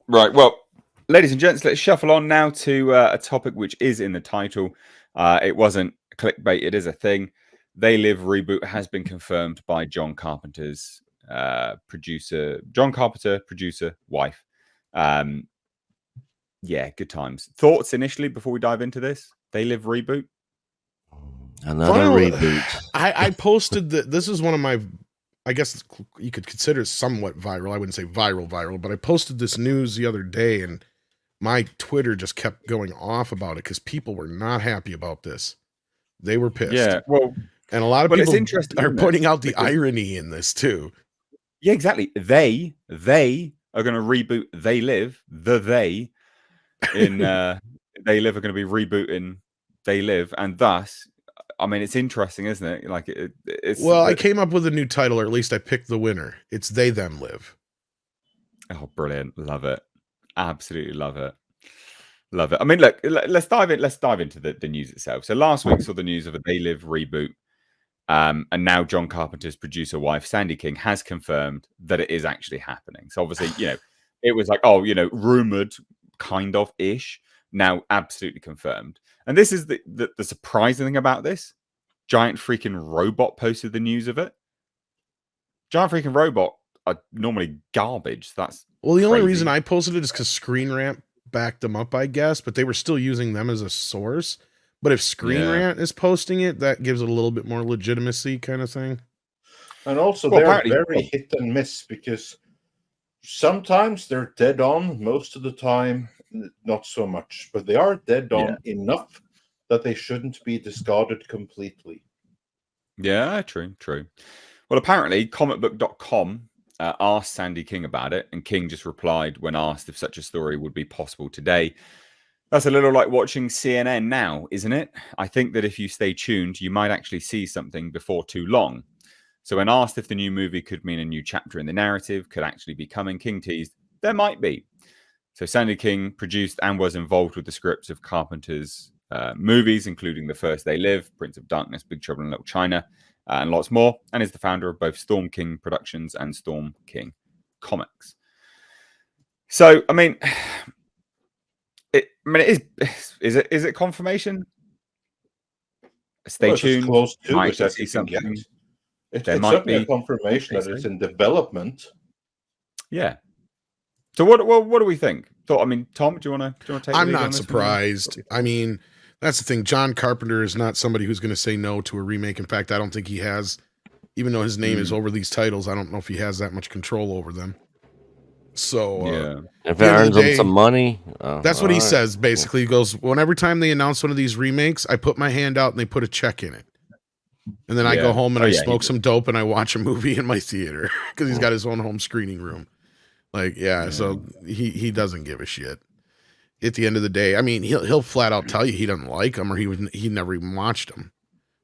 Right. Well, ladies and gents, let's shuffle on now to a topic which is in the title. It wasn't clickbait. It is a thing. They Live reboot has been confirmed by John Carpenter's producer, wife. Um, yeah, good times. Thoughts initially before we dive into this? They Live reboot. Another Final, reboot. I posted that this is one of my, I guess you could consider it somewhat viral. I wouldn't say viral, but I posted this news the other day and my Twitter just kept going off about it because people were not happy about this. They were pissed. Yeah. Well, And a lot of it's people interesting, are isn't it? pointing out the Because irony in this too. yeah, exactly. They are going to reboot. They Live they in They Live are going to be rebooting They Live, and thus, I mean, it's interesting, isn't it? Like it's Well, I came up with a new title, or at least I picked the winner. It's They Them Live. oh, brilliant! Love it, absolutely love it, love it. I mean, look, let's dive in. Let's dive into the news itself. So last week saw the news of a They Live reboot. And now John Carpenter's producer wife, Sandy King, has confirmed that it is actually happening. So obviously, it was like, rumored kind of ish. Now absolutely confirmed. And this is the surprising thing about this. Giant freaking robot posted the news of it. Giant freaking robot are normally garbage. That's Well, the only crazy. reason I posted it is because Screen Rant backed them up, I guess, but they were still using them as a source. But if Screen Rant is posting it, that gives it a little bit more legitimacy, kind of thing. And also, they're very hit and miss because sometimes they're dead on. Most of the time, not so much. But they are dead on enough that they shouldn't be discarded completely. Yeah, true. Well, apparently, comicbook.com asked Sandy King about it, and King just replied when asked if such a story would be possible today. That's a little like watching CNN now, isn't it? I think that if you stay tuned, you might actually see something before too long. So when asked if the new movie could mean a new chapter in the narrative, could actually be coming, King teased, there might be. So Sandy King produced and was involved with the scripts of Carpenter's movies, including The First They Live, Prince of Darkness, Big Trouble in Little China, and lots more, and is the founder of both Storm King Productions and Storm King Comics. So, I mean, it is it confirmation? Stay tuned. Close to might it, see something. It's certainly a confirmation that it's in development. Yeah. So what do we think? So, I mean, Tom, do you want to take? I'm not surprised. I mean, that's the thing. John Carpenter is not somebody who's going to say no to a remake. In fact, I don't think he has. Even though his name is over these titles, I don't know if he has that much control over them. So if it earns them some money, that's what he says. Basically, he goes, "Well, every time they announce one of these remakes, I put my hand out and they put a check in it, and then I go home and I smoke some dope and I watch a movie in my theater because he's got his own home screening room." Like, so he doesn't give a shit. At the end of the day, I mean, he'll flat out tell you he doesn't like them or he never even watched them.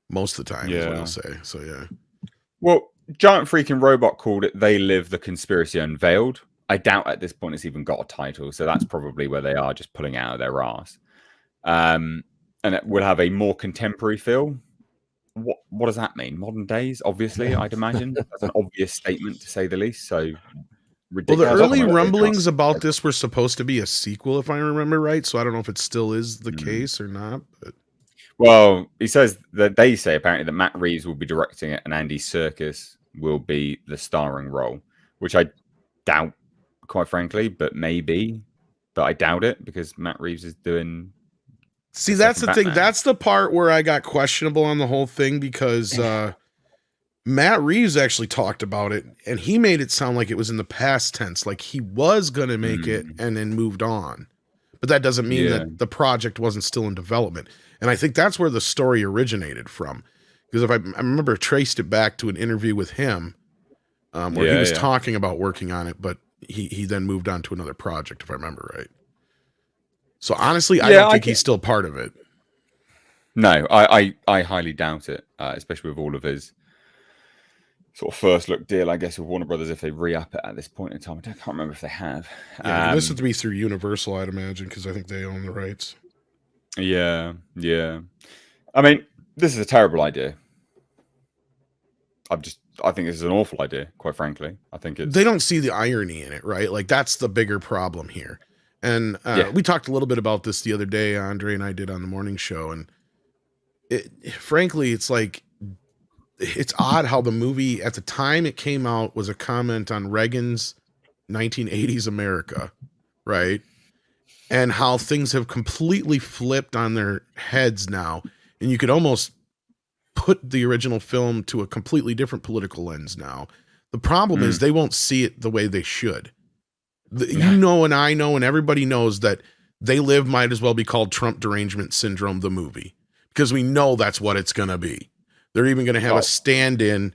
Most of the time, is what he'll say. So Well, Giant Freaking Robot called it "They Live: The Conspiracy Unveiled." I doubt at this point it's even got a title, so that's probably where they are just pulling out of their ass. And it will have a more contemporary feel. What does that mean? Modern days, obviously, I'd imagine. That's an obvious statement to say the least. So ridiculous. Well, the early rumblings about this were supposed to be a sequel, if I remember right. So I don't know if it still is the case or not. But well, he says that they say apparently that Matt Reeves will be directing it and Andy Serkis will be the starring role, which I doubt, quite frankly, but maybe. But I doubt it because Matt Reeves is doing. See, that's the thing. That's the part where I got questionable on the whole thing because Matt Reeves actually talked about it and he made it sound like it was in the past tense, like he was going to make it and then moved on. But that doesn't mean that the project wasn't still in development. And I think that's where the story originated from. Because if I remember traced it back to an interview with him where he was talking about working on it, but he then moved on to another project, if I remember right. So honestly, I don't think he's still part of it. No, I highly doubt it, especially with all of his sort of first look deal, I guess, with Warner Brothers if they re-up it at this point in time. I can't remember if they have. Yeah, this would be through Universal, I'd imagine, because I think they own the rights. Yeah. I mean, this is a terrible idea. I think this is an awful idea, quite frankly. I think they don't see the irony in it, right? Like that's the bigger problem here. And we talked a little bit about this the other day, Andre and I did on the morning show, and frankly, it's like, it's odd how the movie at the time it came out was a comment on Reagan's 1980s America, right? And how things have completely flipped on their heads now. And you could almost put the original film to a completely different political lens now. The problem is they won't see it the way they should. You know, and I know, and everybody knows that They Live might as well be called Trump Derangement Syndrome, the movie, because we know that's what it's going to be. They're even going to have a stand-in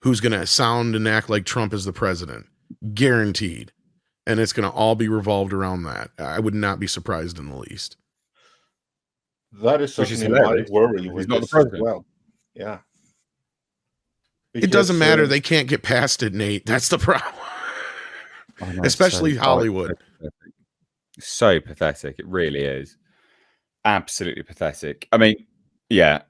who's going to sound and act like Trump is the president. Guaranteed. And it's going to all be revolved around that. I would not be surprised in the least. That is certainly my worry with this as well. Yeah. Because, it doesn't matter. They can't get past it, Nate. That's the problem. Especially Hollywood. So pathetic. It really is. Absolutely pathetic. I mean, yeah.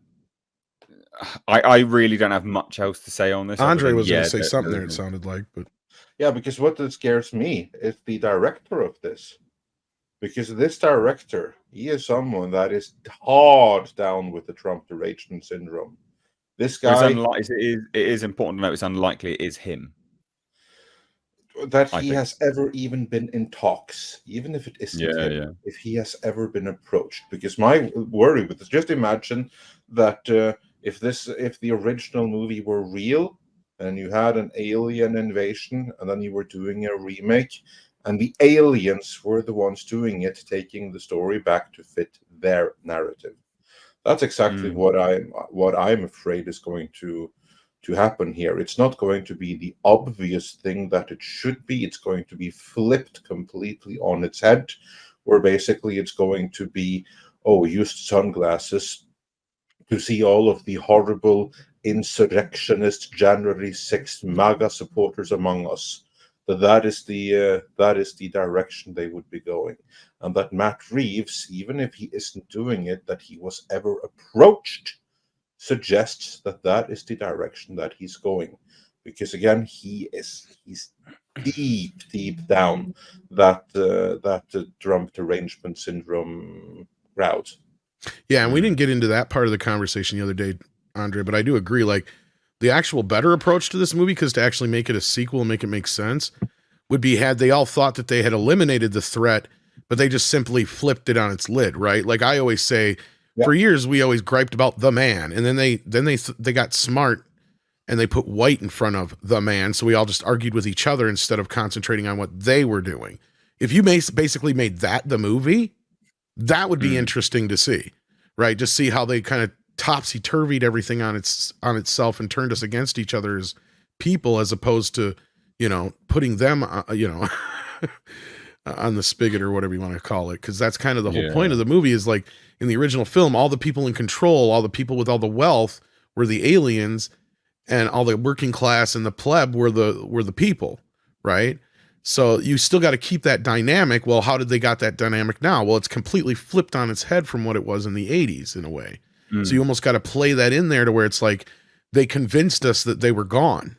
I really don't have much else to say on this. Andre was going to say something there, it sounded like, but yeah, because what scares me is the director of this. Because this director, he is someone that is hard down with the Trump derangement syndrome. This guy, it is important to note it's unlikely it is him. That he has ever even been in talks, even if it isn't him, if he has ever been approached. Because my worry with this, just imagine that if the original movie were real and you had an alien invasion and then you were doing a remake and the aliens were the ones doing it, taking the story back to fit their narrative. That's exactly what I'm afraid is going to happen here. It's not going to be the obvious thing that it should be. It's going to be flipped completely on its head, where basically it's going to be, used sunglasses to see all of the horrible insurrectionist January 6th MAGA supporters among us. That is the direction they would be going, and that Matt Reeves, even if he isn't doing it, that he was ever approached, suggests that is the direction that he's going, because again he's deep down that Trump derangement syndrome route. Yeah, and we didn't get into that part of the conversation the other day, Andre, but I do agree, like the actual better approach to this movie, because to actually make it a sequel and make it make sense, would be had they all thought that they had eliminated the threat, but they just simply flipped it on its lid, right? Like I always say, for years we always griped about the man, and then they got smart and they put white in front of the man, so we all just argued with each other instead of concentrating on what they were doing. If you basically made that the movie, that would be interesting to see, right? Just see how they kind of topsy-turvied everything on itself and turned us against each other as people, as opposed to, putting them, on the spigot or whatever you want to call it. Because that's kind of the whole point of the movie, is like in the original film, all the people in control, all the people with all the wealth were the aliens, and all the working class and the pleb were the people, right? So you still got to keep that dynamic. Well, how did they got that dynamic now? Well, it's completely flipped on its head from what it was in the 80s in a way. So you almost got to play that in there to where it's like they convinced us that they were gone,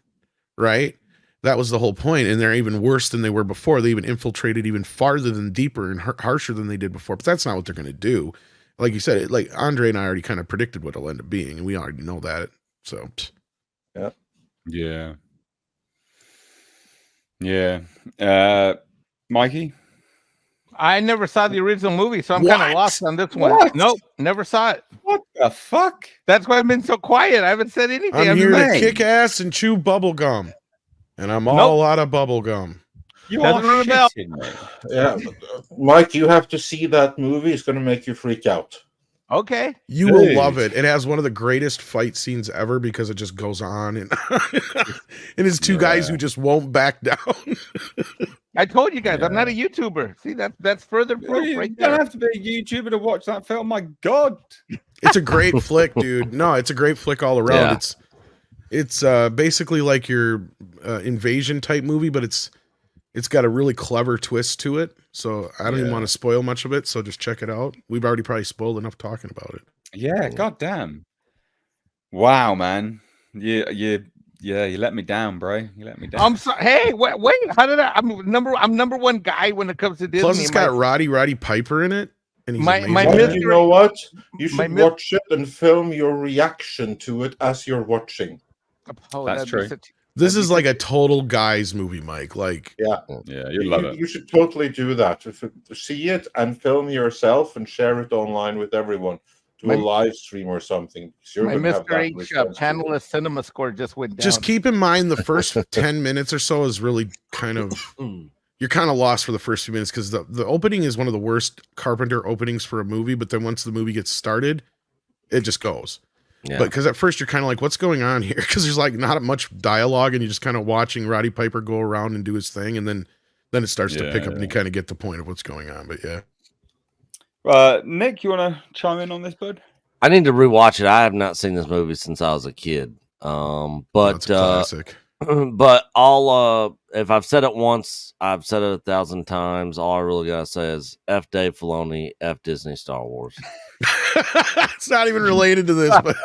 right? That was the whole point. And they're even worse than they were before. They even infiltrated even farther than deeper and harsher than they did before. But that's not what they're going to do. Like you said, like Andre and I already kind of predicted what it'll end up being, and we already know that. So, yeah. Mikey? I never saw the original movie, so I'm kind of lost on this one. What? Nope, never saw it. What the fuck? That's why I've been so quiet. I haven't said anything. I'm here to kick ass and chew bubble gum, and I'm all out of bubble gum. You are shitting me. Yeah, Mike, you have to see that movie. It's going to make you freak out. Okay. You will love it. It has one of the greatest fight scenes ever, because it just goes on and and it's two guys who just won't back down. I told you guys, I'm not a YouTuber. See, that's further proof right there. You don't have to be a YouTuber to watch that film. My God. It's a great flick, dude. No, it's a great flick all around. Yeah. It's basically like your invasion type movie, but it's got a really clever twist to it. So I don't even want to spoil much of it. So just check it out. We've already probably spoiled enough talking about it. Yeah, goddamn. Wow, man. You Yeah, you let me down, bro. You let me down. I'm sorry. Hey, wait. How did I'm number one guy when it comes to Disney. Plus, it's got Roddy Piper in it, and he's my amazing. You know what? You should watch it and film your reaction to it as you're watching. Oh, that's true. This is like a total guys movie, Mike. Like, yeah, you love it. You should totally do that. See it and film yourself and share it online with everyone. Do a live stream or something. My Mr. H panelist cinema score just went down. Just keep in mind the first 10 minutes or so is really kind of you're kind of lost for the first few minutes because the opening is one of the worst Carpenter openings for a movie, but then once the movie gets started, it just goes. Yeah. But because at first you're kind of like, what's going on here? Because there's like not much dialogue and you're just kind of watching Roddy Piper go around and do his thing, and then it starts to pick up and you kind of get the point of what's going on. But yeah. Nick, you want to chime in on this, bud? I need to rewatch it. I have not seen this movie since I was a kid. But that's a classic. But if I've said it once, I've said it 1,000 times. All I really gotta say is F Dave Filoni, F Disney Star Wars. It's not even related to this, but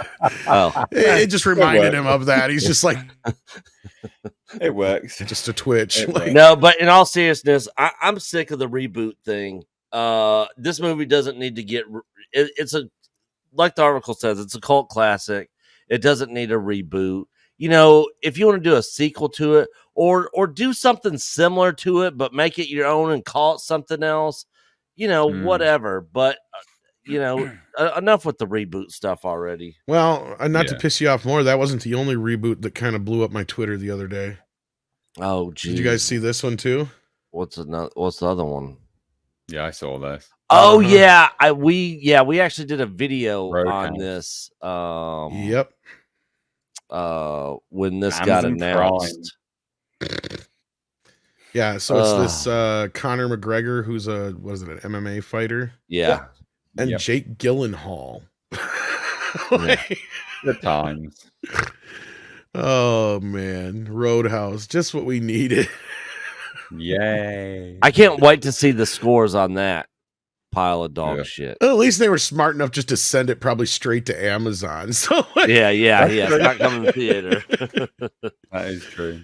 it just reminded him of that. He's just like, it works. Just a twitch. No, but in all seriousness, I'm sick of the reboot thing. This movie doesn't need to get. It's like the article says, it's a cult classic. It doesn't need a reboot. You know, if you want to do a sequel to it, or do something similar to it, but make it your own and call it something else, you know, whatever. But you know, enough with the reboot stuff already. Well, not to piss you off more, that wasn't the only reboot that kind of blew up my Twitter the other day. Oh, geez. Did you guys see this one too? What's the other one? Yeah, I saw this. Oh yeah, we actually did a video on this. Yep. When this got announced. Yeah, so it's this Conor McGregor, who's an MMA fighter? Yeah. And Jake Gyllenhaal. Good times. Oh man, Roadhouse, just what we needed. Yay. I can't wait to see the scores on that pile of dog shit. Well, at least they were smart enough just to send it probably straight to Amazon. So yeah, it's not coming to the theater. That is true.